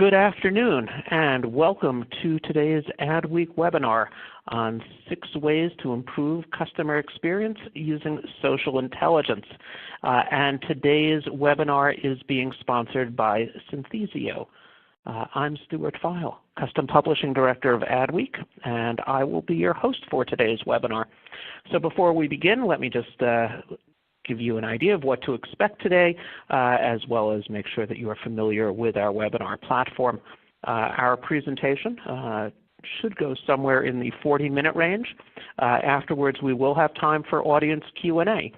Good afternoon, and welcome to today's Adweek webinar on 6 ways to improve customer experience using social intelligence. And today's webinar is being sponsored by Synthesio. I'm Stuart File, Custom Publishing Director of Adweek, and I will be your host for today's webinar. So before we begin, let me just give you an idea of what to expect today, as well as make sure that you are familiar with our webinar platform. Our presentation should go somewhere in the 40-minute range. Afterwards, we will have time for audience Q&A.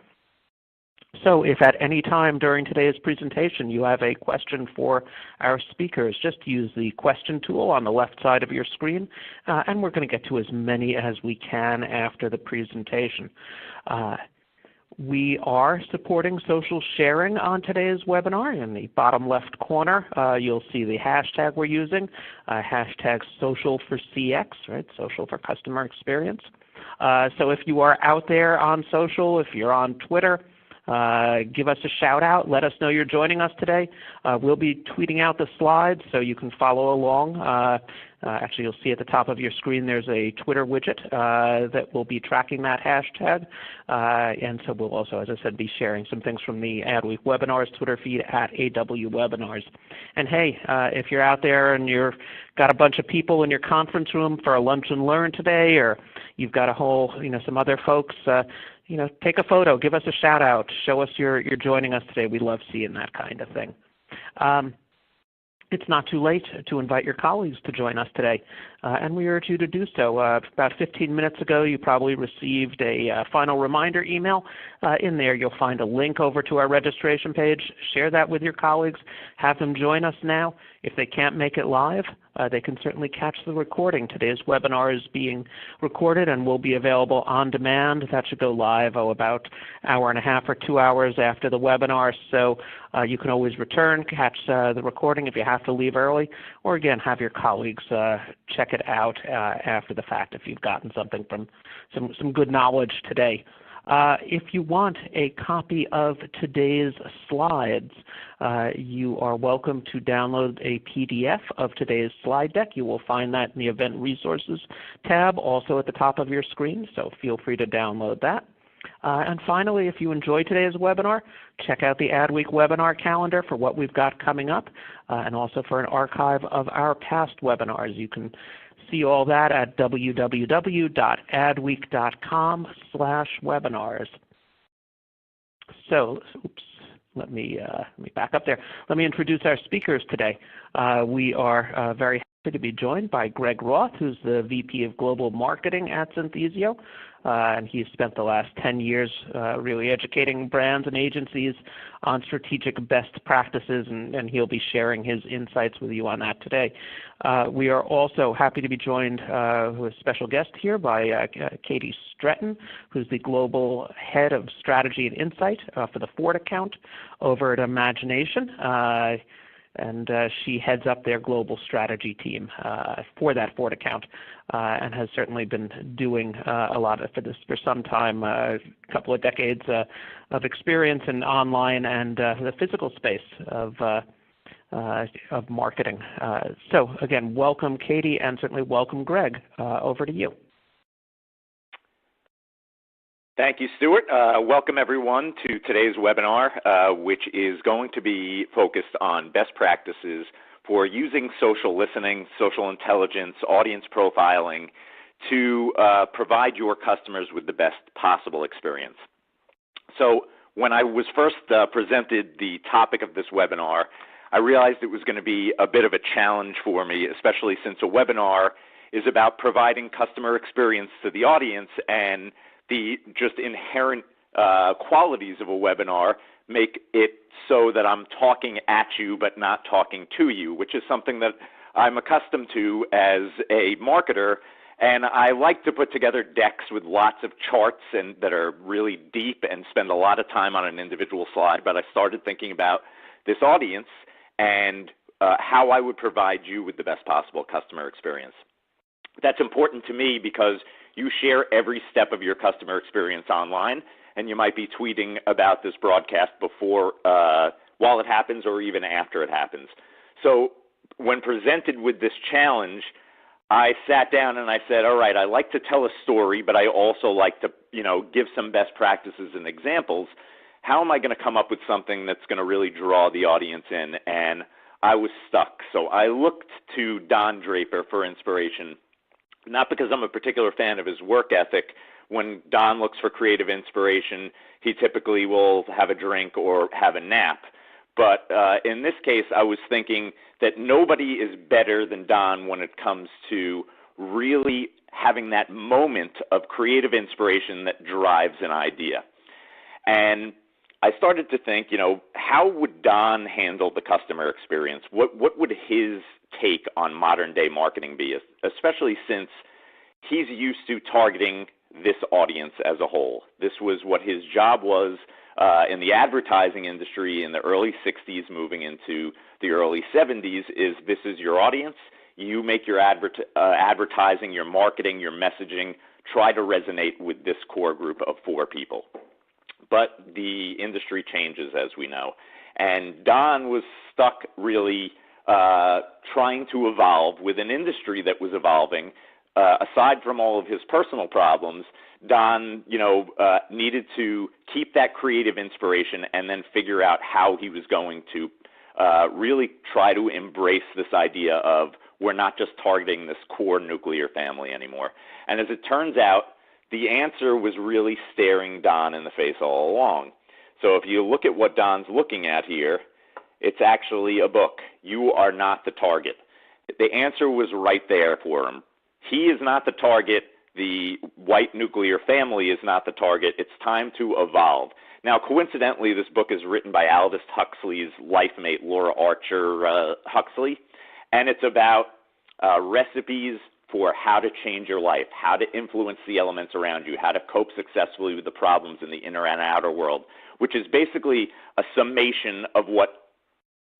So if at any time during today's presentation you have a question for our speakers, just use the question tool on the left side of your screen, and we're going to get to as many as we can after the presentation. We are supporting social sharing on today's webinar. In the bottom left corner, you'll see the hashtag we're using, hashtag social for CX, right? Social for customer experience. So if you are out there on social, if you're on Twitter, give us a shout out. Let us know you're joining us today. We'll be tweeting out the slides so you can follow along. Actually, you'll see at the top of your screen there's a Twitter widget that will be tracking that hashtag. And so we'll also, as I said, be sharing some things from the Adweek Webinars Twitter feed at AW Webinars. And hey, if you're out there and you've got a bunch of people in your conference room for a lunch and learn today, or you've got a whole, some other folks, take a photo, give us a shout out, show us you're joining us today. We love seeing that kind of thing. It's not too late to invite your colleagues to join us today, and we urge you to do so. About 15 minutes ago, you probably received a final reminder email. In there, you'll find a link over to our registration page. Share that with your colleagues. Have them join us now. If they can't make it live, they can certainly catch the recording. Today's webinar is being recorded and will be available on demand. That should go live about an hour and a half or 2 hours after the webinar. So you can always return, catch the recording if you have to leave early, or again, have your colleagues check it out after the fact if you've gotten something from some good knowledge today. If you want a copy of today's slides, you are welcome to download a PDF of today's slide deck. You will find that in the Event Resources tab, also at the top of your screen, so feel free to download that. And finally, if you enjoyed today's webinar, check out the Adweek webinar calendar for what we've got coming up, and also for an archive of our past webinars. You can see all that at www.adweek.com/webinars. So, let me back up there. Let me introduce our speakers today. We are very happy to be joined by Greg Roth, who's the VP of Global Marketing at Synthesio. And he's spent the last 10 years really educating brands and agencies on strategic best practices, and he'll be sharing his insights with you on that today. We are also happy to be joined with a special guest here by Katie Stretton, who's the Global Head of Strategy and Insight for the Ford account over at Imagination. And she heads up their global strategy team for that Ford account, and has certainly been doing a lot for this for some time, a couple of decades of experience in online and the physical space of marketing. So again, welcome Katie, and certainly welcome Greg. Over to you. Thank you, Stuart. Welcome everyone to today's webinar, which is going to be focused on best practices for using social listening, social intelligence, audience profiling to provide your customers with the best possible experience. So when I was first presented the topic of this webinar, I realized it was going to be a bit of a challenge for me, especially since a webinar is about providing customer experience to the audience, and the just inherent qualities of a webinar make it so that I'm talking at you but not talking to you, which is something that I'm accustomed to as a marketer. And I like to put together decks with lots of charts and that are really deep and spend a lot of time on an individual slide. But I started thinking about this audience and how I would provide you with the best possible customer experience. That's important to me because you share every step of your customer experience online, and you might be tweeting about this broadcast before, while it happens or even after it happens. So when presented with this challenge, I sat down and I said, all right, I like to tell a story, but I also like to, give some best practices and examples. How am I going to come up with something that's going to really draw the audience in? And I was stuck. So I looked to Don Draper for inspiration, not because I'm a particular fan of his work ethic. When Don looks for creative inspiration, he typically will have a drink or have a nap. But in this case, I was thinking that nobody is better than Don when it comes to really having that moment of creative inspiration that drives an idea. And I started to think, how would Don handle the customer experience? What would his take on modern day marketing be, especially since he's used to targeting this audience as a whole? This was what his job was in the advertising industry in the early 60s moving into the early 70s. This is your audience. You make your advertising, your marketing, your messaging, try to resonate with this core group of 4 people. But the industry changes, as we know. And Don was stuck really trying to evolve with an industry that was evolving. Aside from all of his personal problems, Don, needed to keep that creative inspiration and then figure out how he was going to really try to embrace this idea of we're not just targeting this core nuclear family anymore. And as it turns out, the answer was really staring Don in the face all along. So if you look at what Don's looking at here, it's actually a book. You are not the target. The answer was right there for him. He is not the target. The white nuclear family is not the target. It's time to evolve. Now, coincidentally, this book is written by Aldous Huxley's life mate, Laura Archer Huxley, and it's about recipes for how to change your life, how to influence the elements around you, how to cope successfully with the problems in the inner and outer world, which is basically a summation of what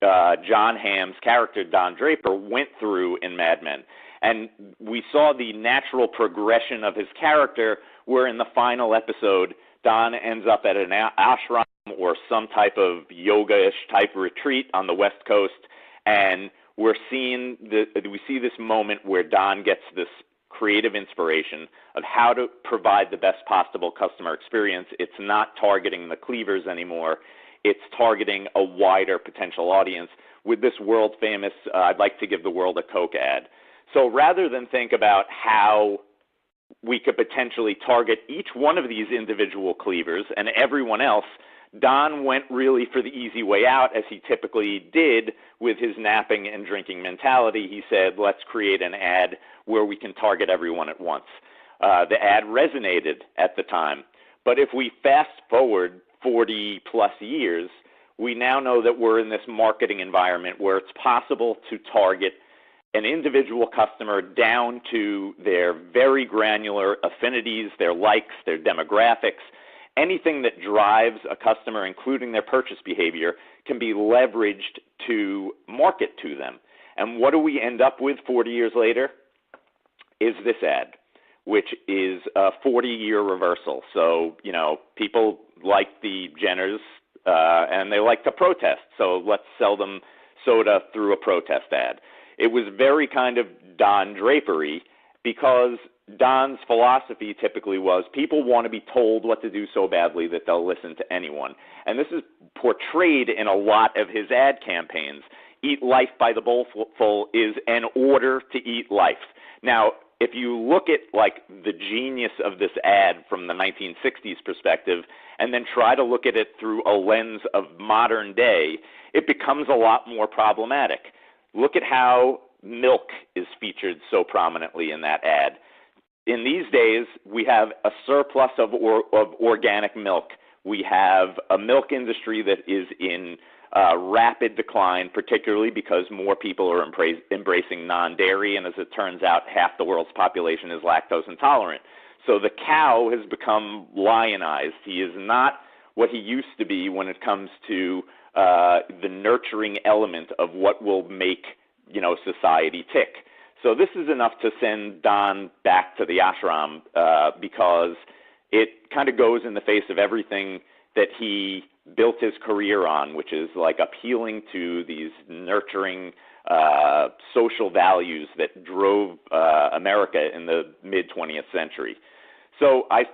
John Hamm's character, Don Draper, went through in Mad Men. And we saw the natural progression of his character where in the final episode, Don ends up at an ashram or some type of yoga-ish type retreat on the West Coast, and we see this moment where Don gets this creative inspiration of how to provide the best possible customer experience. It's not targeting the cleavers anymore. It's targeting a wider potential audience with this world-famous, I'd like to give the world a Coke ad. So rather than think about how we could potentially target each one of these individual cleavers and everyone else, Don went really for the easy way out, as he typically did with his napping and drinking mentality. He said, let's create an ad where we can target everyone at once. The ad resonated at the time. But if we fast forward 40 plus years, we now know that we're in this marketing environment where it's possible to target an individual customer down to their very granular affinities, their likes, their demographics. Anything that drives a customer, including their purchase behavior, can be leveraged to market to them. And what do we end up with 40 years later? Is this ad, which is a 40-year reversal. So, people like the Jenners, and they like to protest. So let's sell them soda through a protest ad. It was very kind of Don Drapery, because Don's philosophy typically was people want to be told what to do so badly that they'll listen to anyone. And this is portrayed in a lot of his ad campaigns. Eat life by the bowlful is an order to eat life. Now, if you look at the genius of this ad from the 1960s perspective and then try to look at it through a lens of modern day, it becomes a lot more problematic. Look at how milk is featured so prominently in that ad. In these days, we have a surplus of organic milk. We have a milk industry that is in rapid decline, particularly because more people are embracing non-dairy, and as it turns out, half the world's population is lactose intolerant. So the cow has become lionized. He is not what he used to be when it comes to the nurturing element of what will make society tick. So this is enough to send Don back to the ashram because it kind of goes in the face of everything that he built his career on, which is like appealing to these nurturing social values that drove America in the mid-20th century. So I,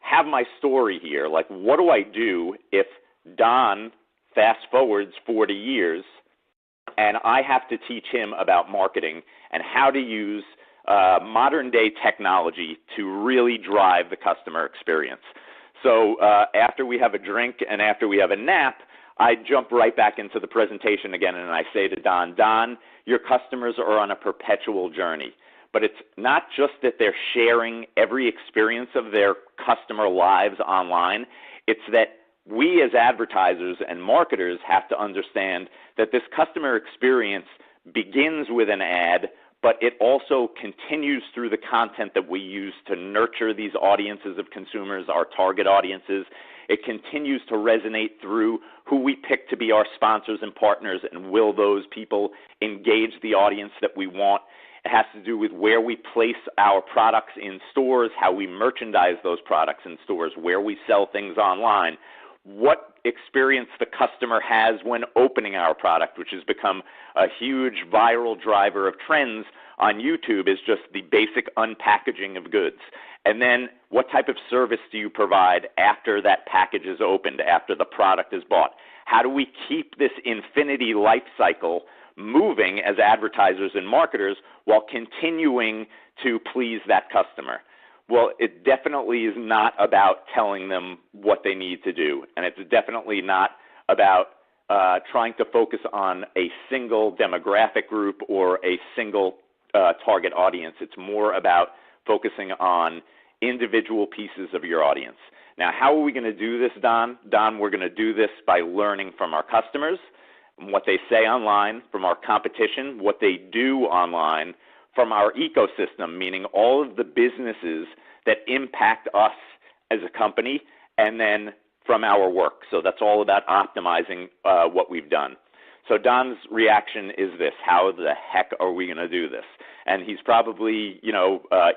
have my story here. Like, what do I do if Don fast forwards 40 years and I have to teach him about marketing and how to use modern day technology to really drive the customer experience? So after we have a drink and after we have a nap, I jump right back into the presentation again, and I say to Don, your customers are on a perpetual journey. But it's not just that they're sharing every experience of their customer lives online. It's that we as advertisers and marketers have to understand that this customer experience begins with an ad, but it also continues through the content that we use to nurture these audiences of consumers, our target audiences. It continues to resonate through who we pick to be our sponsors and partners, and will those people engage the audience that we want. It has to do with where we place our products in stores, how we merchandise those products in stores, where we sell things online, what experience the customer has when opening our product, which has become a huge viral driver of trends on YouTube, is just the basic unpackaging of goods. And then what type of service do you provide after that package is opened, after the product is bought? How do we keep this infinity life cycle moving as advertisers and marketers while continuing to please that customer? Well, it definitely is not about telling them what they need to do, and it's definitely not about trying to focus on a single demographic group or a single target audience. It's more about focusing on individual pieces of your audience. Now, how are we going to do this, Don? Don, we're going to do this by learning from our customers, what they say online, from our competition, what they do online, from our ecosystem, meaning all of the businesses that impact us as a company, and then from our work. So that's all about optimizing what we've done. So Don's reaction is this: how the heck are we going to do this? And he's probably,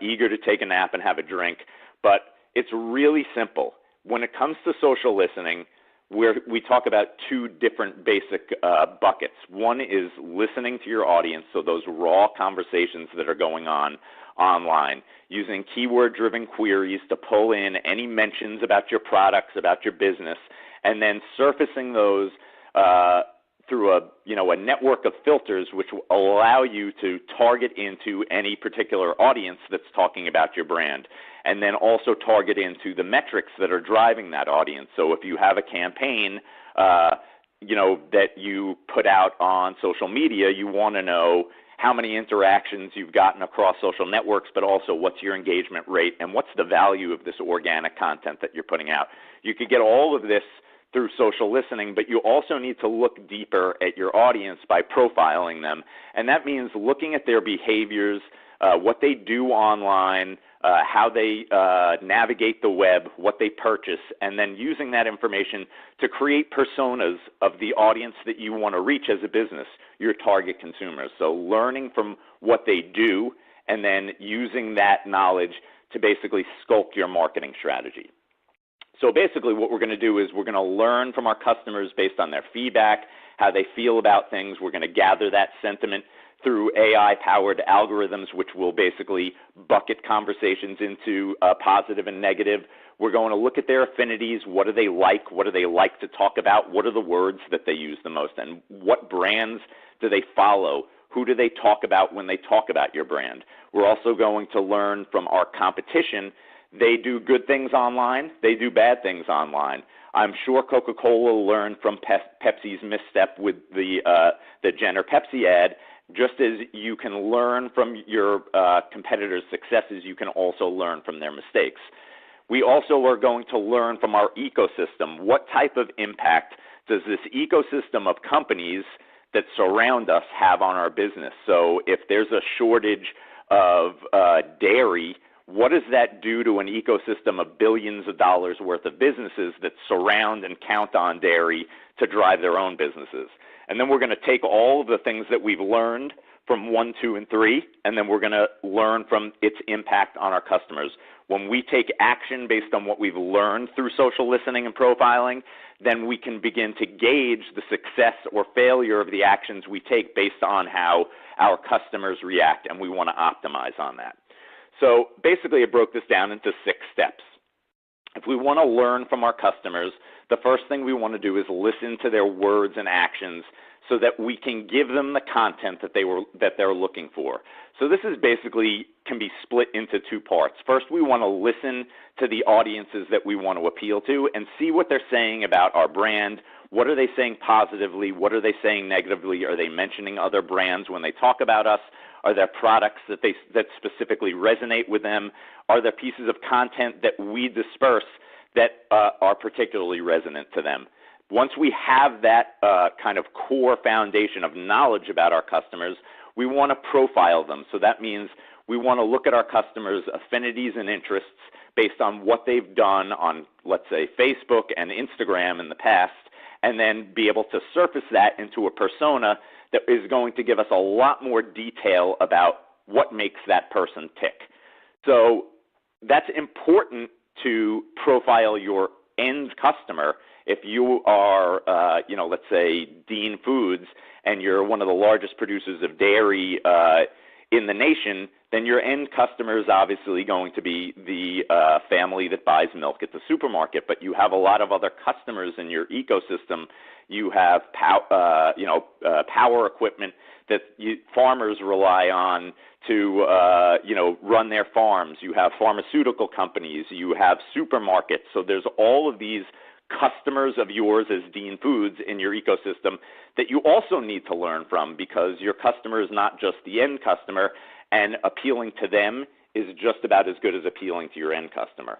eager to take a nap and have a drink, but it's really simple. When it comes to social listening, we talk about two different basic buckets. One is listening to your audience, so those raw conversations that are going on online, using keyword-driven queries to pull in any mentions about your products, about your business, and then surfacing those through a network of filters which will allow you to target into any particular audience that's talking about your brand, and then also target into the metrics that are driving that audience. So if you have a campaign that you put out on social media, you want to know how many interactions you've gotten across social networks, but also what's your engagement rate and what's the value of this organic content that you're putting out. You could get all of this through social listening, but you also need to look deeper at your audience by profiling them. And that means looking at their behaviors, what they do online, how they navigate the web, what they purchase, and then using that information to create personas of the audience that you want to reach as a business, your target consumers. So learning from what they do and then using that knowledge to basically sculpt your marketing strategy. So basically what we're going to do is we're going to learn from our customers based on their feedback, how they feel about things. We're going to gather that sentiment through AI-powered algorithms, which will basically bucket conversations into positive and negative. We're going to look at their affinities. What do they like? What do they like to talk about? What are the words that they use the most? And what brands do they follow? Who do they talk about when they talk about your brand? We're also going to learn from our competition. They do good things online. They do bad things online. I'm sure Coca-Cola learned from Pepsi's misstep with the Jenner Pepsi ad. Just as you can learn from your competitors' successes, you can also learn from their mistakes. We also are going to learn from our ecosystem. What type of impact does this ecosystem of companies that surround us have on our business? So if there's a shortage of dairy, what does that do to an ecosystem of billions of dollars worth of businesses that surround and count on dairy to drive their own businesses? And then we're going to take all of the things that we've learned from 1, 2, and 3, and then we're going to learn from its impact on our customers. When we take action based on what we've learned through social listening and profiling, then we can begin to gauge the success or failure of the actions we take based on how our customers react, and we want to optimize on that. So basically, I broke this down into 6 steps. If we want to learn from our customers, the first thing we want to do is listen to their words and actions so that we can give them the content that they're looking for. So this is basically can be split into 2 parts. First, we want to listen to the audiences that we want to appeal to and see what they're saying about our brand. What are they saying positively? What are they saying negatively? Are they mentioning other brands when they talk about us? Are there products that specifically resonate with them? Are there pieces of content that we disperse that are particularly resonant to them? Once we have that kind of core foundation of knowledge about our customers, we want to profile them. So that means we want to look at our customers' affinities and interests based on what they've done on, let's say, Facebook and Instagram in the past, and then be able to surface that into a persona that is going to give us a lot more detail about what makes that person tick. So that's important to profile your end customer. If you are, let's say Dean Foods, and you're one of the largest producers of dairy in the nation, then your end customer is obviously going to be the family that buys milk at the supermarket. But you have a lot of other customers in your ecosystem. You have power equipment that farmers rely on to run their farms. You have pharmaceutical companies. You have supermarkets. So there's all of these customers of yours as Dean Foods in your ecosystem that you also need to learn from, because your customer is not just the end customer, and appealing to them is just about as good as appealing to your end customer.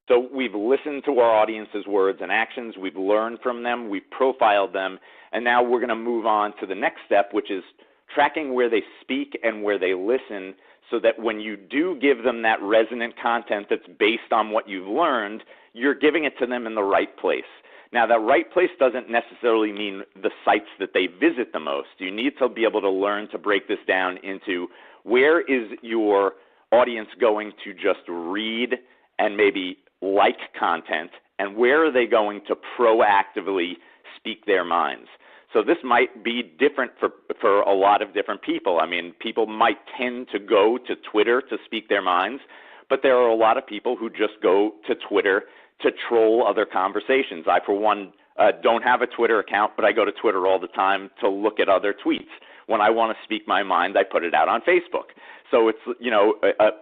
So we've listened to our audience's words and actions, we've learned from them, we've profiled them, and now we're going to move on to the next step, which is tracking where they speak and where they listen, so that when you do give them that resonant content that's based on what you've learned, you're giving it to them in the right place. Now, that right place doesn't necessarily mean the sites that they visit the most. You need to be able to learn to break this down into where is your audience going to just read and maybe like content, and where are they going to proactively speak their minds. So this might be different for a lot of different people. I mean, people might tend to go to Twitter to speak their minds, but there are a lot of people who just go to Twitter to troll other conversations. I, for one, don't have a Twitter account, but I go to Twitter all the time to look at other tweets. When I want to speak my mind, I put it out on Facebook. So it's,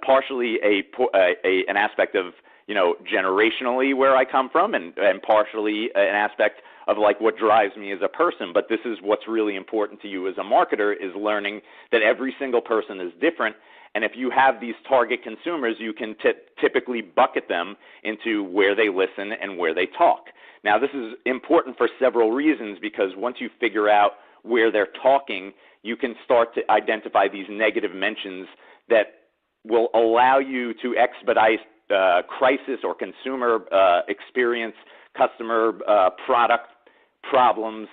partially an aspect of, generationally where I come from, and partially an aspect of like what drives me as a person. But this is what's really important to you as a marketer, is learning that every single person is different. And if you have these target consumers, you can typically bucket them into where they listen and where they talk. Now, this is important for several reasons, because once you figure out where they're talking, you can start to identify these negative mentions that will allow you to expedite crisis or consumer experience, customer product problems.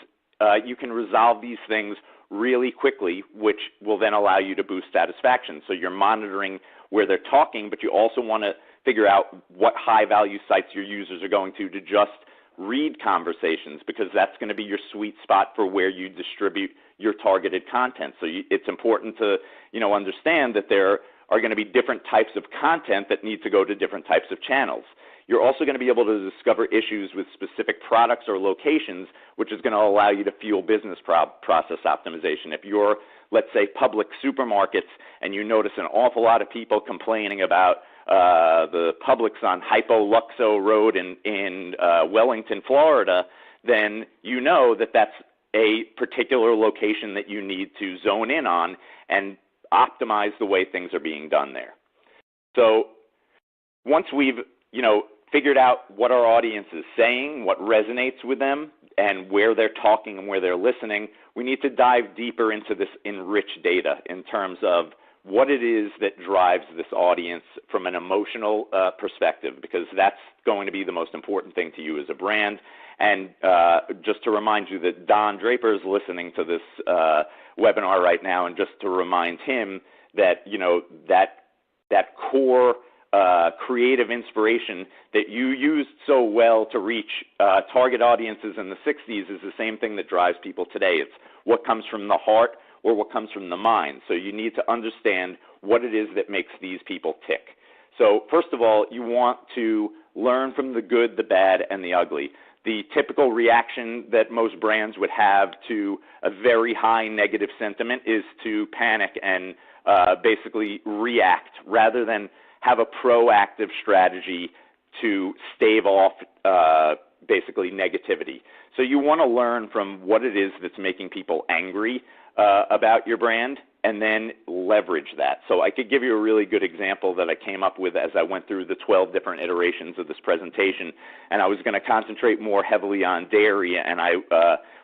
You can resolve these things really quickly, which will then allow you to boost satisfaction. So you're monitoring where they're talking, but you also want to figure out what high-value sites your users are going to just read conversations, because that's going to be your sweet spot for where you distribute your targeted content. So it's important to, understand that there are going to be different types of content that need to go to different types of channels. You're also going to be able to discover issues with specific products or locations, which is going to allow you to fuel business process optimization. If you're, let's say, Publix supermarkets, and you notice an awful lot of people complaining about the Publix on Hypo-Luxo Road in Wellington, Florida, then you know that that's a particular location that you need to zone in on and optimize the way things are being done there. So once we've, figured out what our audience is saying, what resonates with them, and where they're talking and where they're listening, we need to dive deeper into this enriched data in terms of what it is that drives this audience from an emotional perspective, because that's going to be the most important thing to you as a brand. And just to remind you that Don Draper is listening to this webinar right now, and just to remind him that, you know, that core creative inspiration that you used so well to reach target audiences in the 60s is the same thing that drives people today. It's what comes from the heart or what comes from the mind. So you need to understand what it is that makes these people tick. So first of all, you want to learn from the good, the bad, and the ugly. The typical reaction that most brands would have to a very high negative sentiment is to panic and basically react rather than have a proactive strategy to stave off basically negativity. So you want to learn from what it is that's making people angry about your brand, and then leverage that. So I could give you a really good example that I came up with as I went through the 12 different iterations of this presentation, and I was going to concentrate more heavily on dairy, and I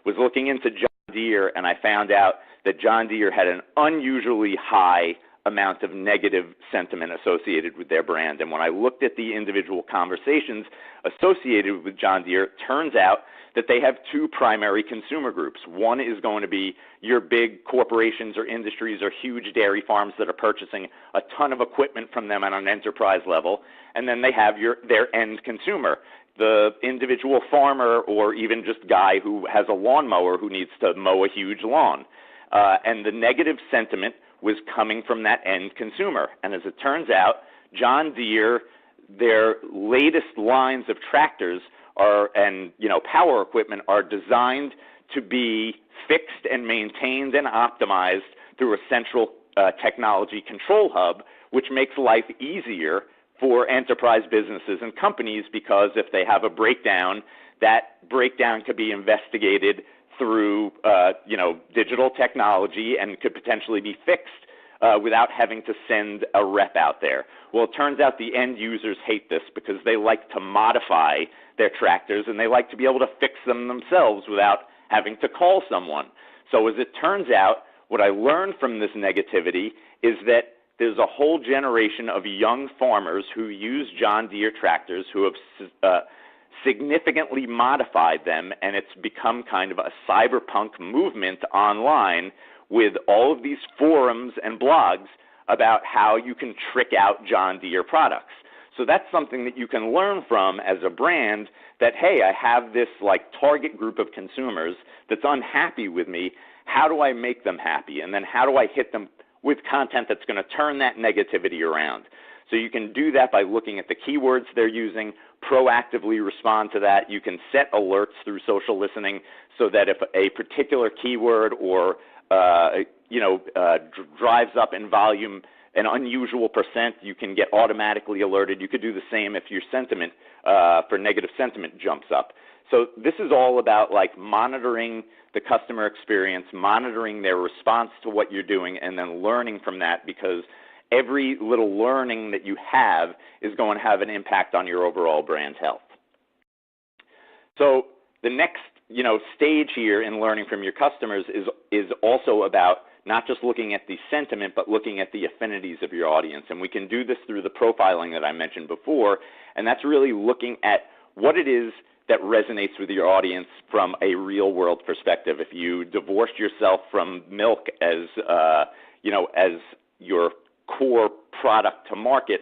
was looking into John Deere, and I found out that John Deere had an unusually high amount of negative sentiment associated with their brand. And when I looked at the individual conversations associated with John Deere, it turns out that they have two primary consumer groups. One is going to be your big corporations or industries or huge dairy farms that are purchasing a ton of equipment from them on an enterprise level. And then they have their end consumer, the individual farmer or even just guy who has a lawnmower who needs to mow a huge lawn. And the negative sentiment was coming from that end consumer. And as it turns out, John Deere, their latest lines of tractors and power equipment are designed to be fixed and maintained and optimized through a central technology control hub, which makes life easier for enterprise businesses and companies, because if they have a breakdown, that breakdown could be investigated through digital technology and could potentially be fixed without having to send a rep out there. Well, it turns out the end users hate this because they like to modify their tractors and they like to be able to fix them themselves without having to call someone. So as it turns out, what I learned from this negativity is that there's a whole generation of young farmers who use John Deere tractors who have significantly modified them, and it's become kind of a cyberpunk movement online with all of these forums and blogs about how you can trick out John Deere products. So that's something that you can learn from as a brand, that, hey, I have this target group of consumers that's unhappy with me. How do I make them happy? And then how do I hit them with content that's going to turn that negativity around? So you can do that by looking at the keywords they're using, proactively respond to that. You can set alerts through social listening so that if a particular keyword or drives up in volume an unusual percent, you can get automatically alerted. You could do the same if your sentiment for negative sentiment jumps up. So this is all about monitoring the customer experience, monitoring their response to what you're doing, and then learning from that, because every little learning that you have is going to have an impact on your overall brand health. So the next stage here in learning from your customers is also about not just looking at the sentiment, but looking at the affinities of your audience. And we can do this through the profiling that I mentioned before, and that's really looking at what it is that resonates with your audience from a real-world perspective. If you divorced yourself from milk as your core product to market,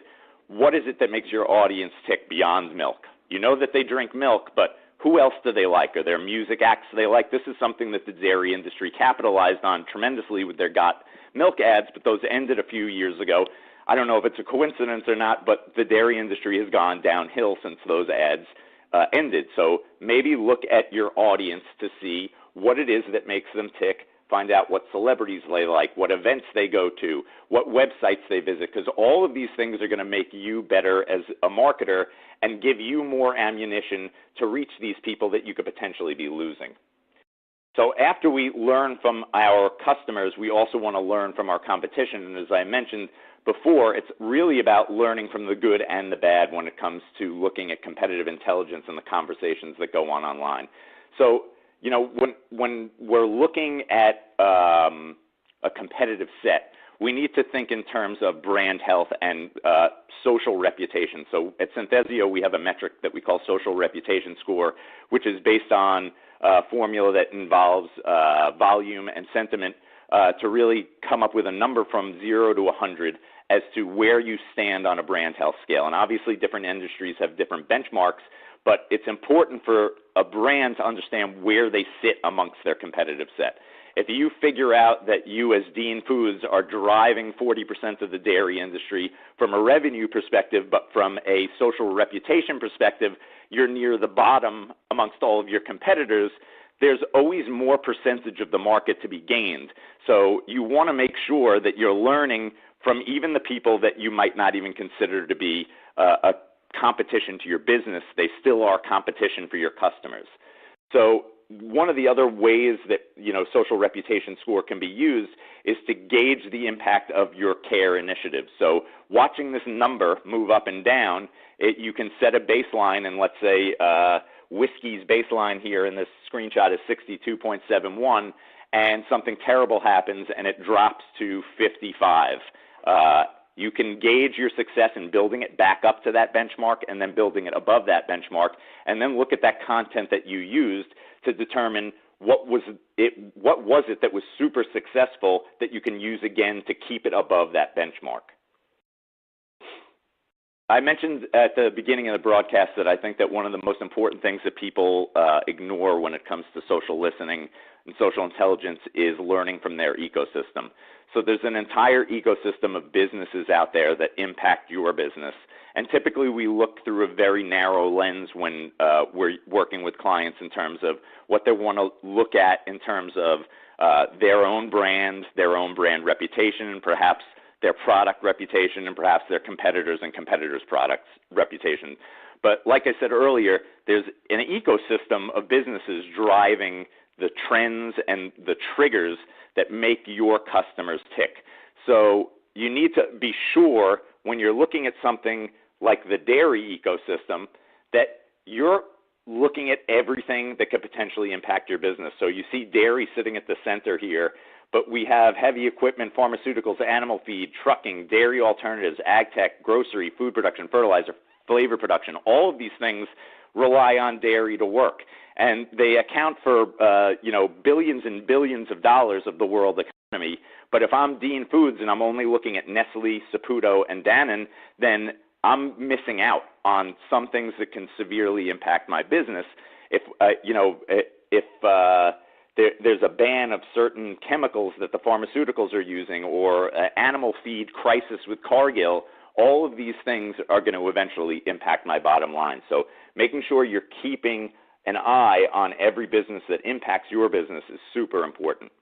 what is it that makes your audience tick beyond milk? You know that they drink milk, but who else do they like? Are there music acts they like? This is something that the dairy industry capitalized on tremendously with their Got Milk ads, but those ended a few years ago. I don't know if it's a coincidence or not, but the dairy industry has gone downhill since those ads ended. So maybe look at your audience to see what it is that makes them tick. Find out what celebrities they like, what events they go to, what websites they visit, because all of these things are going to make you better as a marketer and give you more ammunition to reach these people that you could potentially be losing. So after we learn from our customers, we also want to learn from our competition. And as I mentioned before, it's really about learning from the good and the bad when it comes to looking at competitive intelligence and the conversations that go on online. So when we're looking at a competitive set, we need to think in terms of brand health and social reputation. So at Synthesio, we have a metric that we call social reputation score, which is based on a formula that involves volume and sentiment to really come up with a number from 0 to 100 as to where you stand on a brand health scale. And obviously different industries have different benchmarks, but it's important for a brand to understand where they sit amongst their competitive set. If you figure out that you as Dean Foods are driving 40% of the dairy industry from a revenue perspective, but from a social reputation perspective, you're near the bottom amongst all of your competitors, there's always more percentage of the market to be gained. So you want to make sure that you're learning from even the people that you might not even consider to be a competition to your business. They still are competition for your customers. So one of the other ways that, social reputation score can be used is to gauge the impact of your care initiatives. So watching this number move up and down, you can set a baseline, and let's say whiskey's baseline here in this screenshot is 62.71, and something terrible happens and it drops to 55. You can gauge your success in building it back up to that benchmark and then building it above that benchmark, and then look at that content that you used to determine what was it that was super successful that you can use again to keep it above that benchmark. I mentioned at the beginning of the broadcast that I think that one of the most important things that people ignore when it comes to social listening and social intelligence is learning from their ecosystem. So there's an entire ecosystem of businesses out there that impact your business. And typically we look through a very narrow lens when we're working with clients in terms of what they want to look at in terms of their own brand reputation, and perhaps their product reputation, and perhaps their competitors and competitors' products reputation. But like I said earlier, there's an ecosystem of businesses driving the trends and the triggers that make your customers tick. So you need to be sure when you're looking at something like the dairy ecosystem that you're looking at everything that could potentially impact your business. So you see dairy sitting at the center here, but we have heavy equipment, pharmaceuticals, animal feed, trucking, dairy alternatives, ag tech, grocery, food production, fertilizer, flavor production. All of these things rely on dairy to work. And they account for, billions and billions of dollars of the world economy. But if I'm Dean Foods and I'm only looking at Nestle, Saputo, and Dannon, then I'm missing out on some things that can severely impact my business. If there's a ban of certain chemicals that the pharmaceuticals are using, or animal feed crisis with Cargill, all of these things are going to eventually impact my bottom line. So making sure you're keeping an eye on every business that impacts your business is super important.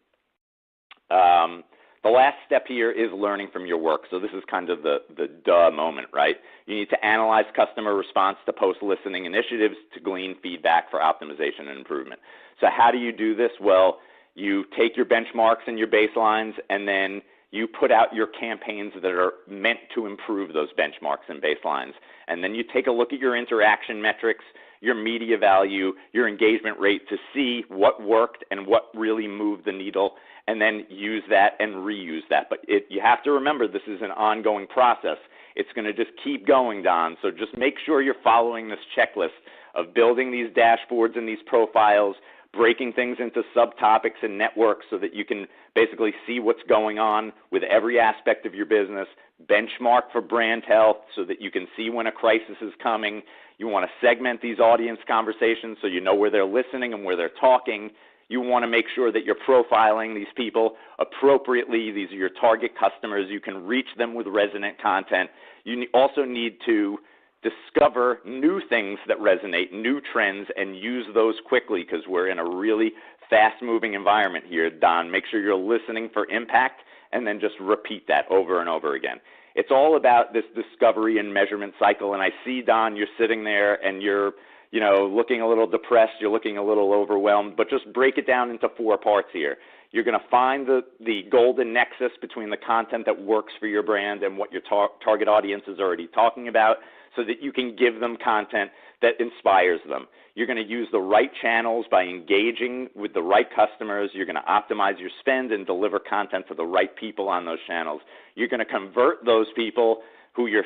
The last step here is learning from your work. So this is kind of the duh moment, right? You need to analyze customer response to post-listening initiatives to glean feedback for optimization and improvement. So how do you do this? Well, you take your benchmarks and your baselines, and then you put out your campaigns that are meant to improve those benchmarks and baselines. And then you take a look at your interaction metrics, your media value, your engagement rate to see what worked and what really moved the needle, and then use that and reuse that. But you have to remember, this is an ongoing process. It's going to just keep going, Don. So just make sure you're following this checklist of building these dashboards and these profiles, breaking things into subtopics and networks so that you can basically see what's going on with every aspect of your business, benchmark for brand health so that you can see when a crisis is coming. You want to segment these audience conversations so you know where they're listening and where they're talking. You want to make sure that you're profiling these people appropriately. These are your target customers. You can reach them with resonant content. You also need to discover new things that resonate, new trends, and use those quickly because we're in a really fast-moving environment here, Don. Make sure you're listening for impact and then just repeat that over and over again. It's all about this discovery and measurement cycle, and I see, Don, you're sitting there and you're looking a little depressed, you're looking a little overwhelmed, but just break it down into 4 parts here. You're going to find the golden nexus between the content that works for your brand and what your target audience is already talking about. so that you can give them content that inspires them. You're going to use the right channels by engaging with the right customers. You're going to optimize your spend and deliver content to the right people on those channels. You're going to convert those people who you're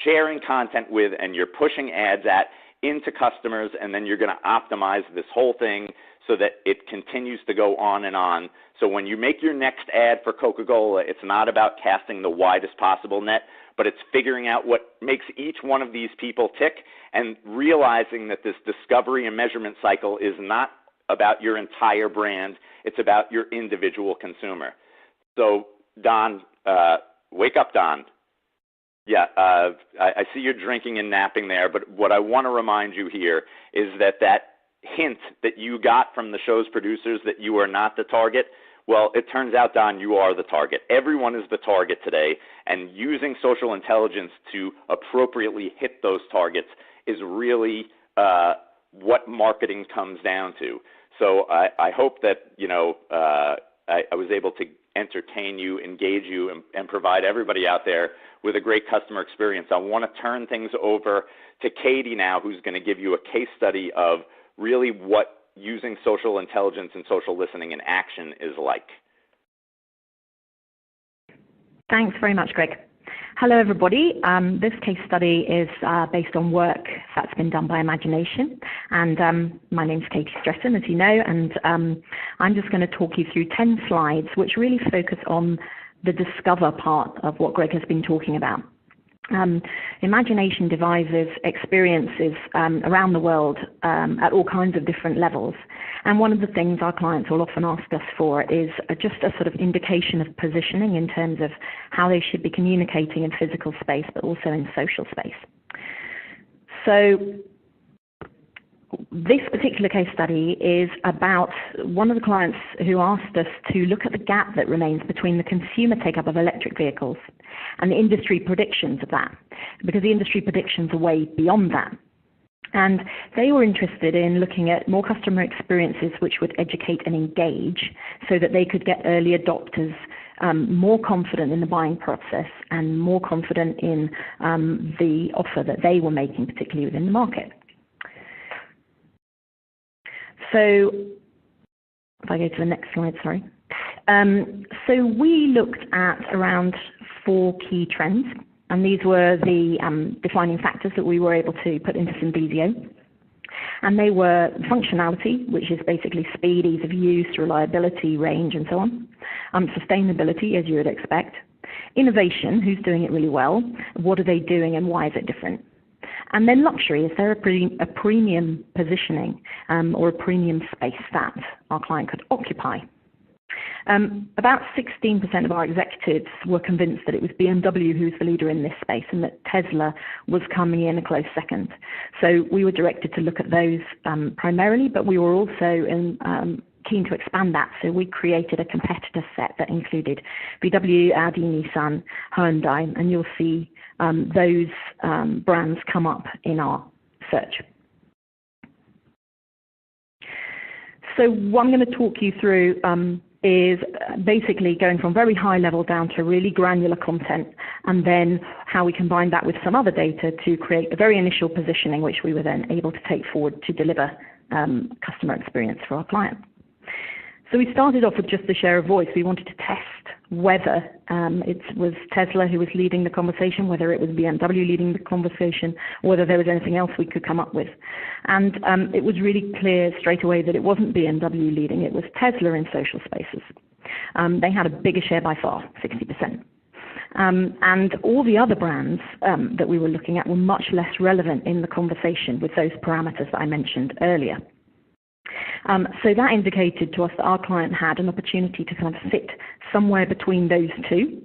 sharing content with and you're pushing ads at into customers, and then you're going to optimize this whole thing so that it continues to go on and on. So when you make your next ad for Coca-Cola, it's not about casting the widest possible net, but it's figuring out what makes each one of these people tick and realizing that this discovery and measurement cycle is not about your entire brand. It's about your individual consumer. So, Don, wake up, Don. Yeah, I see you're drinking and napping there, but what I want to remind you here is that hint that you got from the show's producers that you are not the target, well, it turns out, Don, you are the target. Everyone is the target today, and using social intelligence to appropriately hit those targets is really what marketing comes down to. So I hope that, I was able to entertain you, engage you, and provide everybody out there with a great customer experience. I want to turn things over to Katie now, who's going to give you a case study of really what using social intelligence and social listening in action is like. Thanks very much, Greg. Hello, everybody. This case study is based on work that's been done by Imagination. And my name's Katie Stretton, as you know, and I'm just going to talk you through 10 slides, which really focus on the discover part of what Greg has been talking about. Imagination devises experiences around the world at all kinds of different levels. And one of the things our clients will often ask us for is just a sort of indication of positioning in terms of how they should be communicating in physical space, but also in social space. So this particular case study is about one of the clients who asked us to look at the gap that remains between the consumer take-up of electric vehicles and the industry predictions of that, because the industry predictions are way beyond that. And they were interested in looking at more customer experiences which would educate and engage so that they could get early adopters more confident in the buying process and more confident in the offer that they were making, particularly within the market. So if I go to the next slide, sorry. So we looked at around 4 key trends, and these were the defining factors that we were able to put into Synthesio. And they were functionality, which is basically speed, ease of use, reliability, range, and so on. Sustainability, as you would expect. Innovation, who's doing it really well, what are they doing and why is it different? And then luxury, is there a premium positioning or a premium space that our client could occupy? About 16% of our executives were convinced that it was BMW who's the leader in this space and that Tesla was coming in a close second. So we were directed to look at those primarily, but we were also keen to expand that. So we created a competitor set that included VW, Audi, Nissan, Hyundai, and you'll see those brands come up in our search. So what I'm going to talk you through is basically going from very high level down to really granular content, and then how we combine that with some other data to create a very initial positioning, which we were then able to take forward to deliver customer experience for our client. So we started off with just the share of voice. We wanted to test whether it was Tesla who was leading the conversation, whether it was BMW leading the conversation, or whether there was anything else we could come up with. And it was really clear straight away that it wasn't BMW leading, it was Tesla in social spaces. They had a bigger share by far, 60%. And all the other brands that we were looking at were much less relevant in the conversation with those parameters that I mentioned earlier. So that indicated to us that our client had an opportunity to kind of sit somewhere between those two,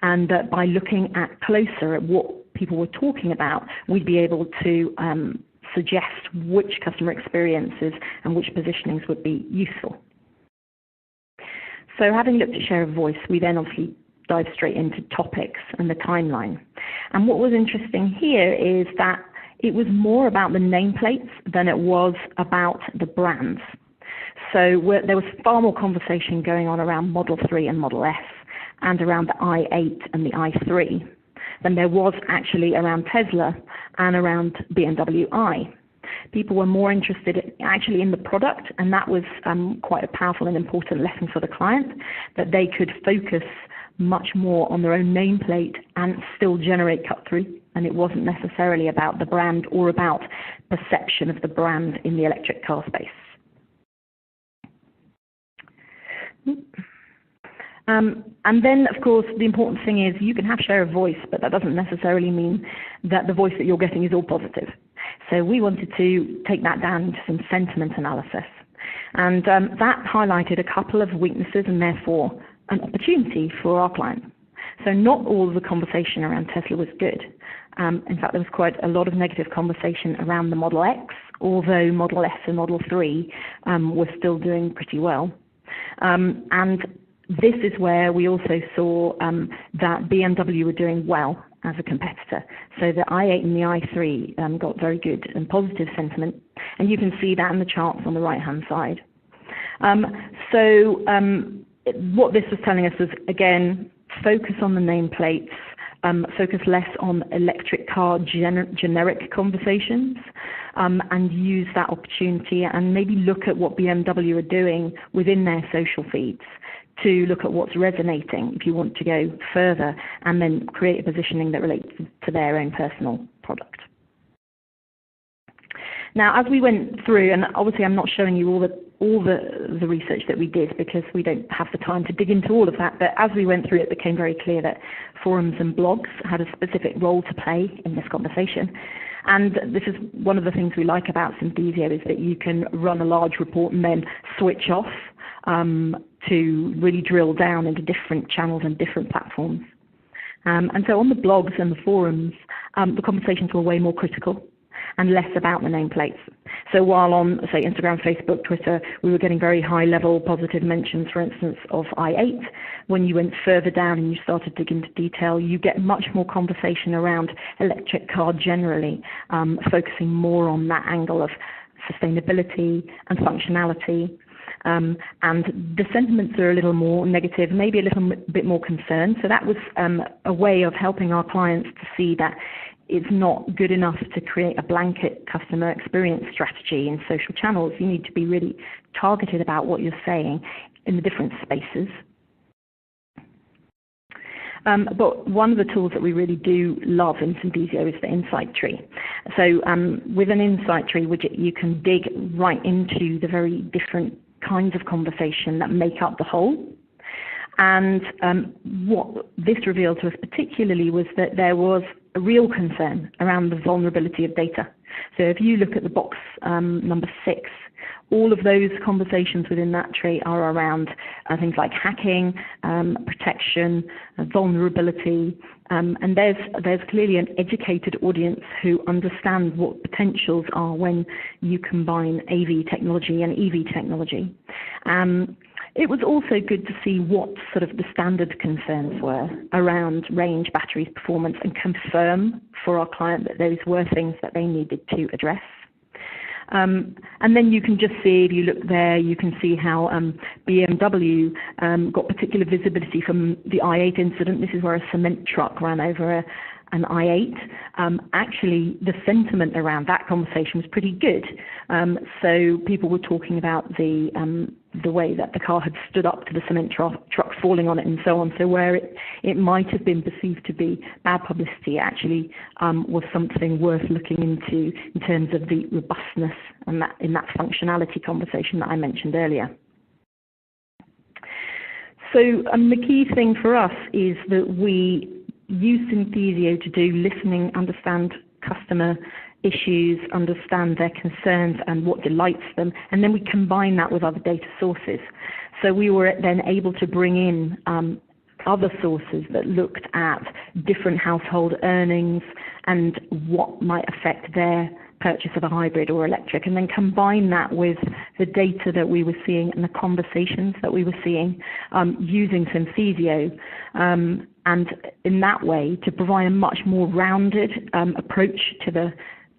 and that by looking at closer at what people were talking about, we'd be able to suggest which customer experiences and which positionings would be useful. So having looked at share of voice, we then obviously dived straight into topics and the timeline. And what was interesting here is that it was more about the nameplates than it was about the brands. So there was far more conversation going on around Model 3 and Model S, and around the i8 and the i3. than there was actually around Tesla and around BMW i. People were more interested actually in the product, and that was quite a powerful and important lesson for the client, that they could focus much more on their own nameplate and still generate cut-through, and it wasn't necessarily about the brand or about perception of the brand in the electric car space. And then, of course, the important thing is you can have share of voice, but that doesn't necessarily mean that the voice that you're getting is all positive. So we wanted to take that down into some sentiment analysis. And that highlighted a couple of weaknesses and therefore an opportunity for our client. So not all of the conversation around Tesla was good. In fact, there was quite a lot of negative conversation around the Model X, although Model S and Model 3 were still doing pretty well. And this is where we also saw that BMW were doing well as a competitor. So the i8 and the i3 got very good and positive sentiment, and you can see that in the charts on the right-hand side. What this was telling us was, again, focus on the nameplates, focus less on electric car generic conversations, and use that opportunity and maybe look at what BMW are doing within their social feeds to look at what's resonating if you want to go further, and then create a positioning that relates to their own personal product. Now, as we went through, and obviously I'm not showing you all the research that we did because we don't have the time to dig into all of that, but as we went through, it became very clear that forums and blogs had a specific role to play in this conversation. And this is one of the things we like about Synthesio, is that you can run a large report and then switch off to really drill down into different channels and different platforms. And so on the blogs and the forums, the conversations were way more critical and less about the nameplates. So while on, say, Instagram, Facebook, Twitter, we were getting very high-level positive mentions, for instance, of i8, when you went further down and you started to dig into detail, you get much more conversation around electric car generally, focusing more on that angle of sustainability and functionality. And the sentiments are a little more negative, maybe a little bit more concerned. So that was a way of helping our clients to see that it's not good enough to create a blanket customer experience strategy in social channels. You need to be really targeted about what you're saying in the different spaces. But one of the tools that we really do love in Synthesio is the insight tree. So with an insight tree widget, you can dig right into the very different kinds of conversation that make up the whole. And what this revealed to us particularly was that there was a real concern around the vulnerability of data. So if you look at the box number 6, all of those conversations within that tree are around things like hacking, protection, vulnerability, and there's clearly an educated audience who understand what potentials are when you combine AV technology and EV technology. It was also good to see what sort of the standard concerns were around range, batteries, performance, and confirm for our client that those were things that they needed to address. And then you can just see, if you look there, you can see how BMW got particular visibility from the i8 incident. This is where a cement truck ran over an i8. Actually, the sentiment around that conversation was pretty good. So people were talking about the way that the car had stood up to the cement truck falling on it and so on. So where it might have been perceived to be bad publicity, actually was something worth looking into in terms of the robustness and in that functionality conversation that I mentioned earlier. So the key thing for us is that we use Synthesio to do listening, understand customer issues, understand their concerns and what delights them, and then we combine that with other data sources. So we were then able to bring in other sources that looked at different household earnings and what might affect their purchase of a hybrid or electric, and then combine that with the data that we were seeing and the conversations that we were seeing using Synthesio, and in that way to provide a much more rounded approach to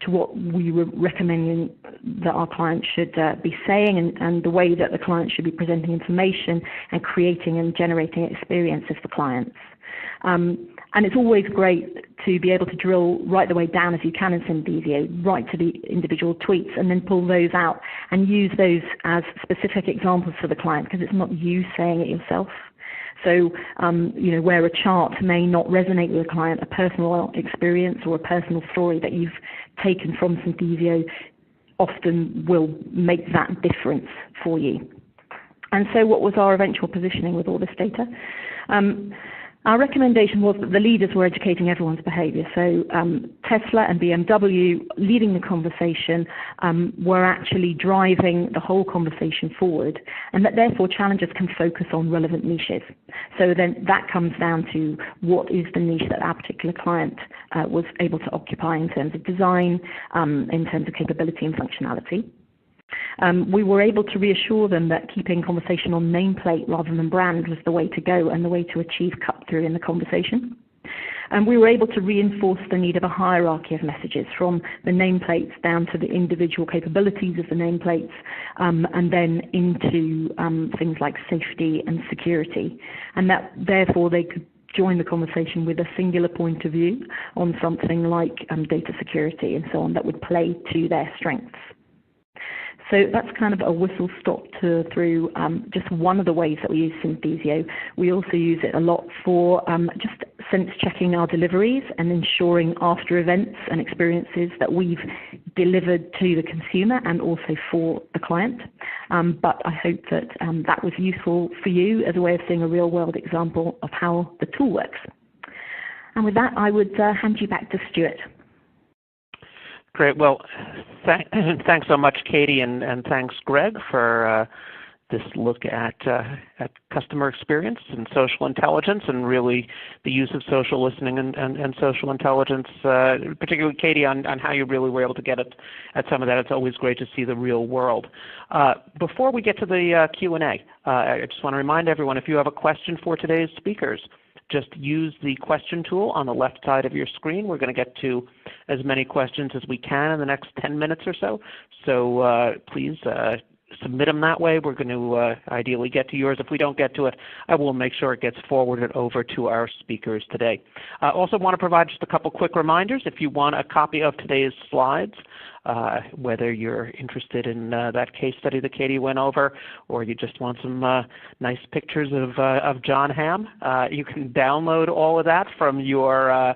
what we were recommending that our clients should be saying, and the way that the client should be presenting information and creating and generating experiences for clients. And it's always great to be able to drill right the way down as you can in Synthesio, right to the individual tweets, and then pull those out and use those as specific examples for the client, because it's not you saying it yourself. So, where a chart may not resonate with a client, a personal experience or a personal story that you've taken from Synthesio often will make that difference for you. And so what was our eventual positioning with all this data? Our recommendation was that the leaders were educating everyone's behavior. So Tesla and BMW, leading the conversation, were actually driving the whole conversation forward, and that therefore challengers can focus on relevant niches. So then that comes down to what is the niche that our particular client was able to occupy in terms of design, in terms of capability and functionality. We were able to reassure them that keeping conversation on nameplate rather than brand was the way to go and the way to achieve cut-through in the conversation. And we were able to reinforce the need of a hierarchy of messages, from the nameplates down to the individual capabilities of the nameplates, and then into things like safety and security. And that therefore they could join the conversation with a singular point of view on something like data security and so on that would play to their strengths. So that's kind of a whistle-stop through just one of the ways that we use Synthesio. We also use it a lot for just sense-checking our deliveries and ensuring after events and experiences that we've delivered to the consumer and also for the client. But I hope that that was useful for you as a way of seeing a real-world example of how the tool works. And with that, I would hand you back to Stuart. Great. Well, thanks so much, Katie, and thanks, Greg, for this look at customer experience and social intelligence, and really the use of social listening and social intelligence, particularly Katie, on how you really were able to get at some of that. It's always great to see the real world. Before we get to the Q&A, I just want to remind everyone, if you have a question for today's speakers, just use the question tool on the left side of your screen. We're going to get to as many questions as we can in the next 10 minutes or so. So please submit them that way. We're going to ideally get to yours. If we don't get to it, I will make sure it gets forwarded over to our speakers today. I also want to provide just a couple quick reminders. If you want a copy of today's slides, whether you're interested in that case study that Katie went over, or you just want some nice pictures of John Hamm, you can download all of that from your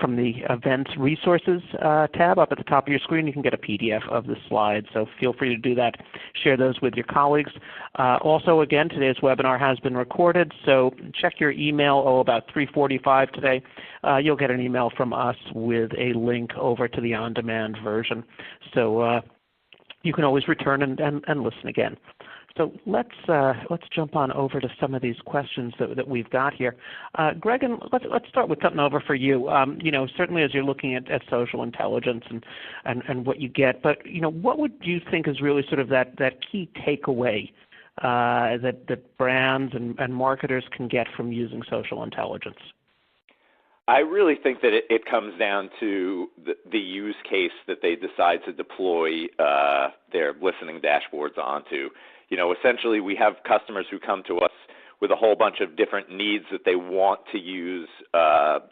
from the Events Resources tab up at the top of your screen. You can get a PDF of the slides, so feel free to do that. Share those with your colleagues. Also, again, today's webinar has been recorded, so check your email about 3:45 today. You'll get an email from us with a link over to the on-demand version. So you can always return and listen again. So let's jump on over to some of these questions that we've got here. Greg, and let's start with something over for you. Certainly as you're looking at social intelligence and what you get, but what would you think is really sort of that key takeaway that brands and marketers can get from using social intelligence? I really think that it comes down to the use case that they decide to deploy their listening dashboards onto. Essentially we have customers who come to us with a whole bunch of different needs that they want to use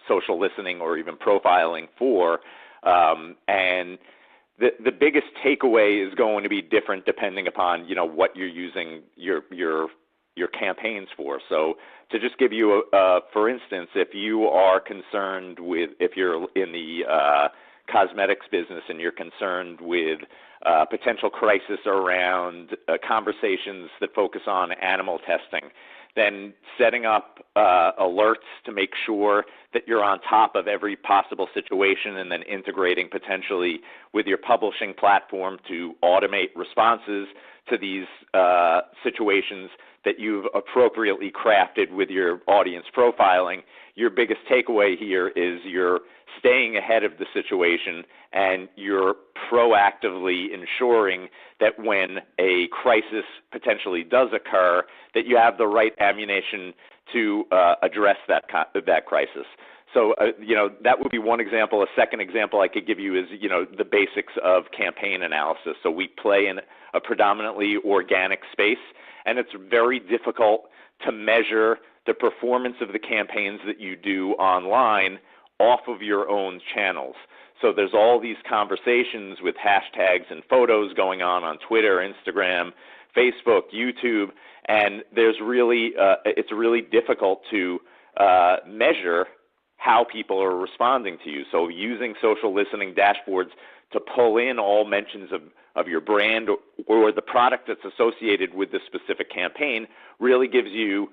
social listening or even profiling for, and the biggest takeaway is going to be different depending upon what you're using your campaigns for. So to just give you for instance, if you are concerned with, if you're in the cosmetics business and you're concerned with potential crisis around conversations that focus on animal testing, then setting up alerts to make sure that you're on top of every possible situation, and then integrating potentially with your publishing platform to automate responses to these situations that you've appropriately crafted with your audience profiling. Your biggest takeaway here is you're staying ahead of the situation, and you're proactively ensuring that when a crisis potentially does occur, that you have the right ammunition to address that crisis. So, that would be one example. A second example I could give you is, the basics of campaign analysis. So we play in a predominantly organic space, and it's very difficult to measure the performance of the campaigns that you do online off of your own channels. So there's all these conversations with hashtags and photos going on Twitter, Instagram, Facebook, YouTube, and it's really difficult to measure how people are responding to you. So using social listening dashboards to pull in all mentions of your brand or the product that's associated with the specific campaign really gives you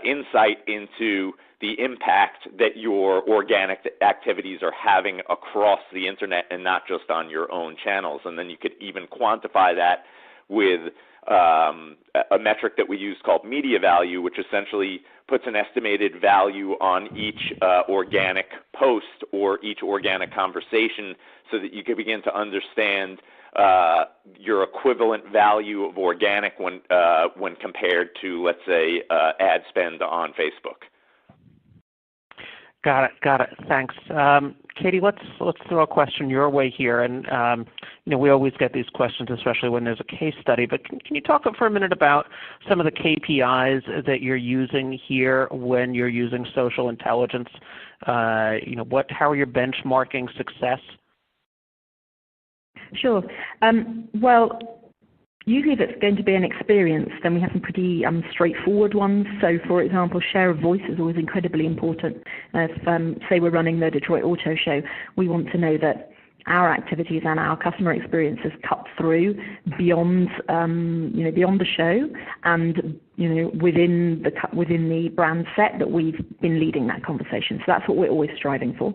insight into the impact that your organic activities are having across the internet and not just on your own channels. And then you could even quantify that with a metric that we use called media value, which essentially puts an estimated value on each organic post or each organic conversation so that you can begin to understand your equivalent value of organic when compared to, let's say, ad spend on Facebook. Got it. Thanks. Katie, let's throw a question your way here. And, we always get these questions, especially when there's a case study. But can you talk for a minute about some of the KPIs that you're using here when you're using social intelligence? How are you benchmarking success? Sure. Well, usually if it's going to be an experience, then we have some pretty straightforward ones. So, for example, share of voice is always incredibly important. If, say, we're running the Detroit Auto Show, we want to know that our activities and our customer experiences cut through beyond, beyond the show and, within the brand set that we've been leading that conversation. So that's what we're always striving for.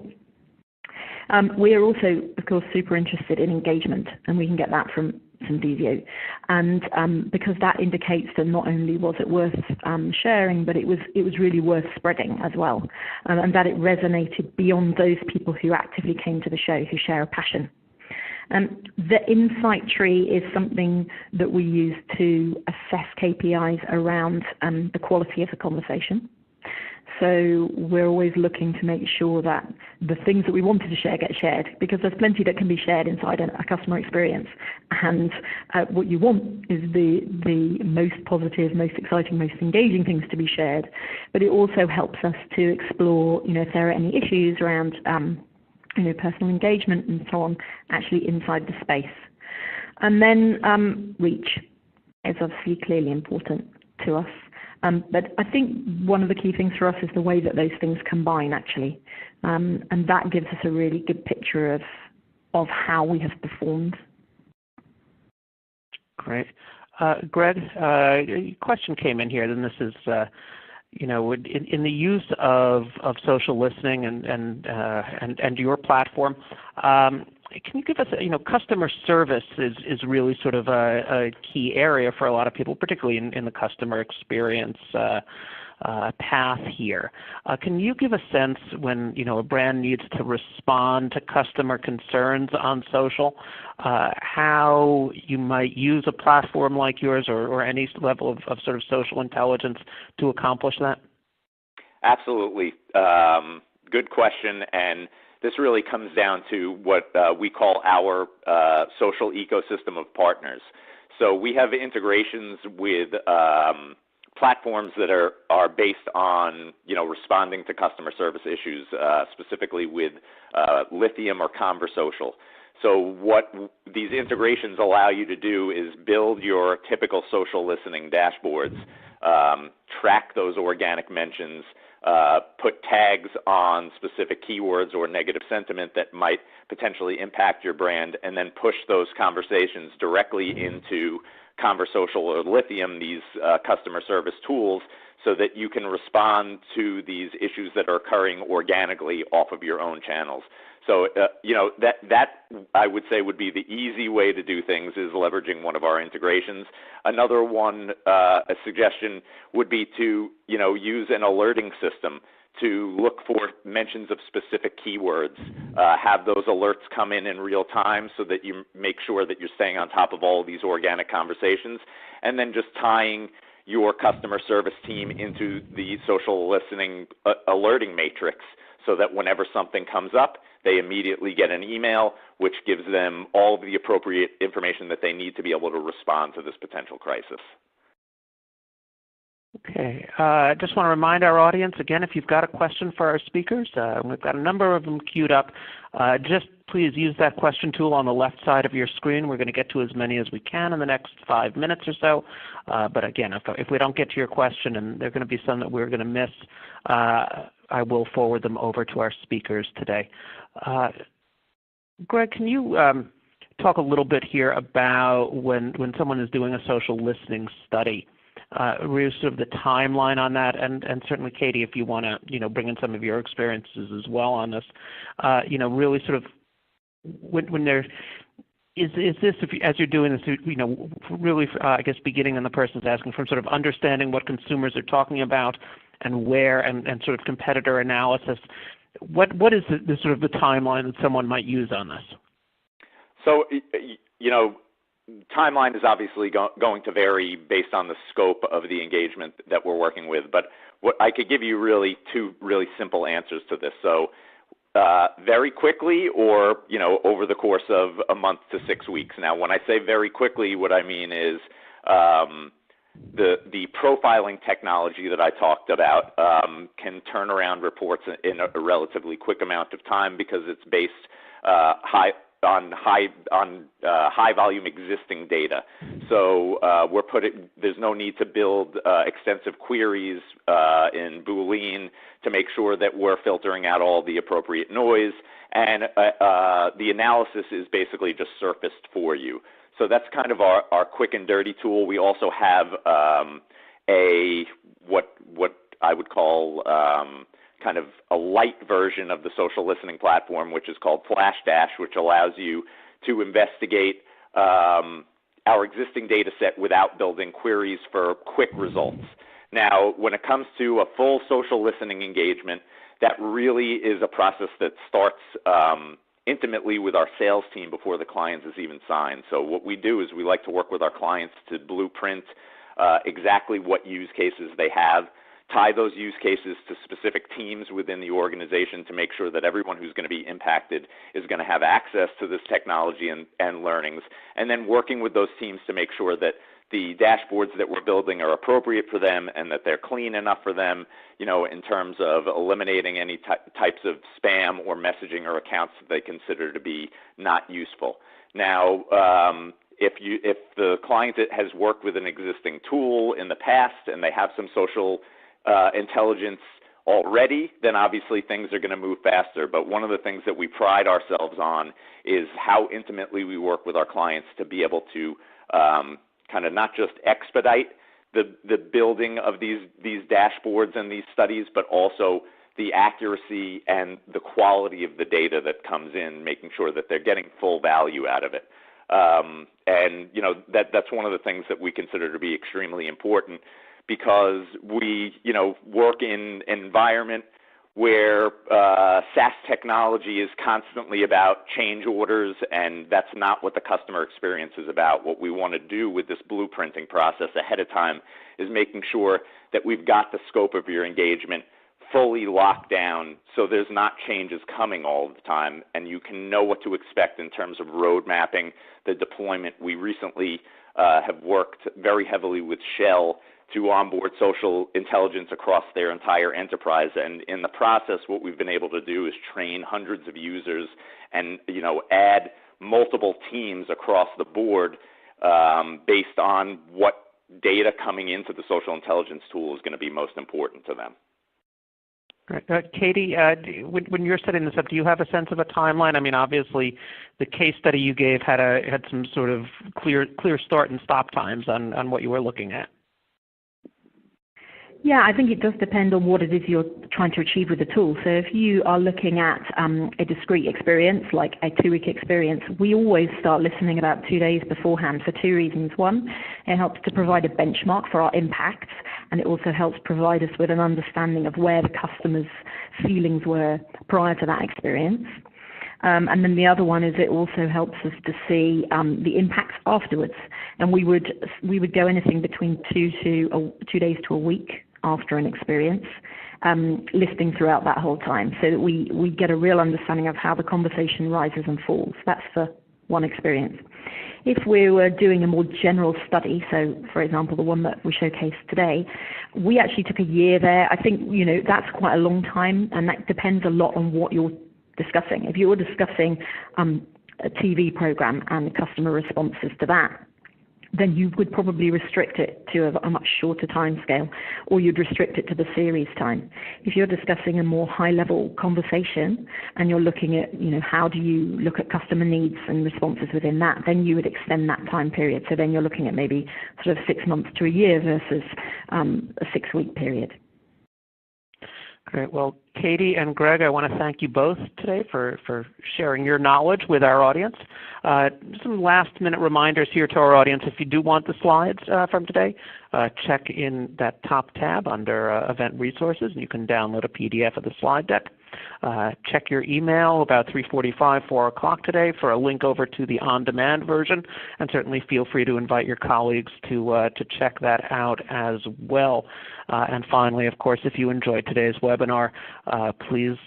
We are also, of course, super interested in engagement, and we can get that from Synthesio. And because that indicates that not only was it worth sharing, but it was really worth spreading as well, and that it resonated beyond those people who actively came to the show, who share a passion. The insight tree is something that we use to assess KPIs around the quality of the conversation. So we're always looking to make sure that the things that we wanted to share get shared, because there's plenty that can be shared inside a customer experience. And what you want is the most positive, most exciting, most engaging things to be shared. But it also helps us to explore, if there are any issues around, personal engagement and so on, actually inside the space. And then reach is obviously clearly important to us. But I think one of the key things for us is the way that those things combine, actually. And that gives us a really good picture of how we have performed. Great. Greg, a question came in here, and this is, in the use of social listening and your platform, can you give us, customer service is really sort of a key area for a lot of people, particularly in the customer experience path here. Can you give a sense when, a brand needs to respond to customer concerns on social, how you might use a platform like yours or any level of sort of social intelligence to accomplish that? Absolutely. Good question. And this really comes down to what we call our social ecosystem of partners. So we have integrations with platforms that are based on, responding to customer service issues, specifically with Lithium or Conversocial. So what these integrations allow you to do is build your typical social listening dashboards, track those organic mentions, put tags on specific keywords or negative sentiment that might potentially impact your brand, and then push those conversations directly into Conversocial or Lithium, these customer service tools, so that you can respond to these issues that are occurring organically off of your own channels. So, that I would say would be the easy way to do things, is leveraging one of our integrations. Another one, a suggestion would be to, use an alerting system to look for mentions of specific keywords, have those alerts come in real time so that you make sure that you're staying on top of all of these organic conversations, and then just tying your customer service team into the social listening alerting matrix so that whenever something comes up, they immediately get an email which gives them all of the appropriate information that they need to be able to respond to this potential crisis. Okay. I just want to remind our audience, again, if you've got a question for our speakers, we've got a number of them queued up. Just please use that question tool on the left side of your screen. We're going to get to as many as we can in the next 5 minutes or so. But again, if we don't get to your question, and there are going to be some that we're going to miss, I will forward them over to our speakers today. Greg, can you talk a little bit here about when someone is doing a social listening study, really sort of the timeline on that, and certainly Katie, if you want to bring in some of your experiences as well on this, really sort of when there is this, as you're doing this, really I guess beginning and the person's asking from sort of understanding what consumers are talking about and where, and sort of competitor analysis. What is the sort of the timeline that someone might use on this? So, timeline is obviously going to vary based on the scope of the engagement that we're working with, but what I could give you really two really simple answers to this. So very quickly, or over the course of a month to 6 weeks. Now, when I say very quickly, what I mean is the profiling technology that I talked about can turn around reports in a relatively quick amount of time because it's based on high volume existing data. So there's no need to build extensive queries in Boolean to make sure that we're filtering out all the appropriate noise, and the analysis is basically just surfaced for you. So that's kind of our quick and dirty tool. We also have what I would call kind of a light version of the social listening platform, which is called FlashDash, which allows you to investigate our existing data set without building queries for quick results. Now, when it comes to a full social listening engagement, that really is a process that starts intimately with our sales team before the client is even signed. So what we do is we like to work with our clients to blueprint exactly what use cases they have, tie those use cases to specific teams within the organization to make sure that everyone who's going to be impacted is going to have access to this technology and learnings, and then working with those teams to make sure that the dashboards that we're building are appropriate for them and that they're clean enough for them, in terms of eliminating any types of spam or messaging or accounts that they consider to be not useful. Now, if the client has worked with an existing tool in the past and they have some social intelligence already, then obviously things are going to move faster. But one of the things that we pride ourselves on is how intimately we work with our clients to be able to kind of not just expedite the building of these dashboards and these studies, but also the accuracy and the quality of the data that comes in, making sure that they're getting full value out of it. And that's one of the things that we consider to be extremely important, because we work in an environment where SaaS technology is constantly about change orders, and that's not what the customer experience is about. What we want to do with this blueprinting process ahead of time is making sure that we've got the scope of your engagement fully locked down so there's not changes coming all the time, and you can know what to expect in terms of road mapping, the deployment. We recently have worked very heavily with Shell to onboard social intelligence across their entire enterprise. And in the process, what we've been able to do is train hundreds of users and, add multiple teams across the board based on what data coming into the social intelligence tool is going to be most important to them. Right. Katie, when you're setting this up, do you have a sense of a timeline? I mean, obviously, the case study you gave had some sort of clear start and stop times on what you were looking at. Yeah, I think it does depend on what it is you're trying to achieve with the tool. So if you are looking at a discrete experience, like a 2-week experience, we always start listening about 2 days beforehand for 2 reasons. One, it helps to provide a benchmark for our impacts, and it also helps provide us with an understanding of where the customer's feelings were prior to that experience. And then the other one is it also helps us to see the impacts afterwards. And we would go anything between 2 days to a week after an experience, listening throughout that whole time, so that we get a real understanding of how the conversation rises and falls. That's for one experience. If we were doing a more general study, so for example the one that we showcased today, we actually took a year there. I think that's quite a long time, and that depends a lot on what you're discussing. If you're discussing a TV program and customer responses to that, then you would probably restrict it to a much shorter time scale, or you'd restrict it to the series time. If you're discussing a more high-level conversation and you're looking at, how do you look at customer needs and responses within that, then you would extend that time period. So then you're looking at maybe sort of 6 months to a year versus a 6-week period. Great. Well, Katie and Greg, I want to thank you both today for sharing your knowledge with our audience. Some last-minute reminders here to our audience. If you do want the slides from today, check in that top tab under Event Resources, and you can download a PDF of the slide deck. Check your email about 3:45, 4 o'clock today for a link over to the on-demand version, and certainly feel free to invite your colleagues to check that out as well. And finally, of course, if you enjoyed today's webinar, please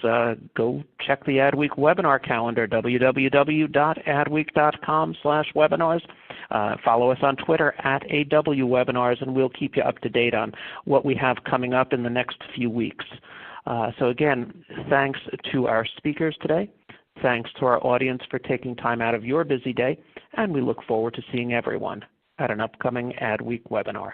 go check the Adweek webinar calendar, www.adweek.com/webinars. Follow us on Twitter @AWWebinars, and we'll keep you up to date on what we have coming up in the next few weeks. So again, thanks to our speakers today. Thanks to our audience for taking time out of your busy day, and we look forward to seeing everyone at an upcoming Adweek webinar.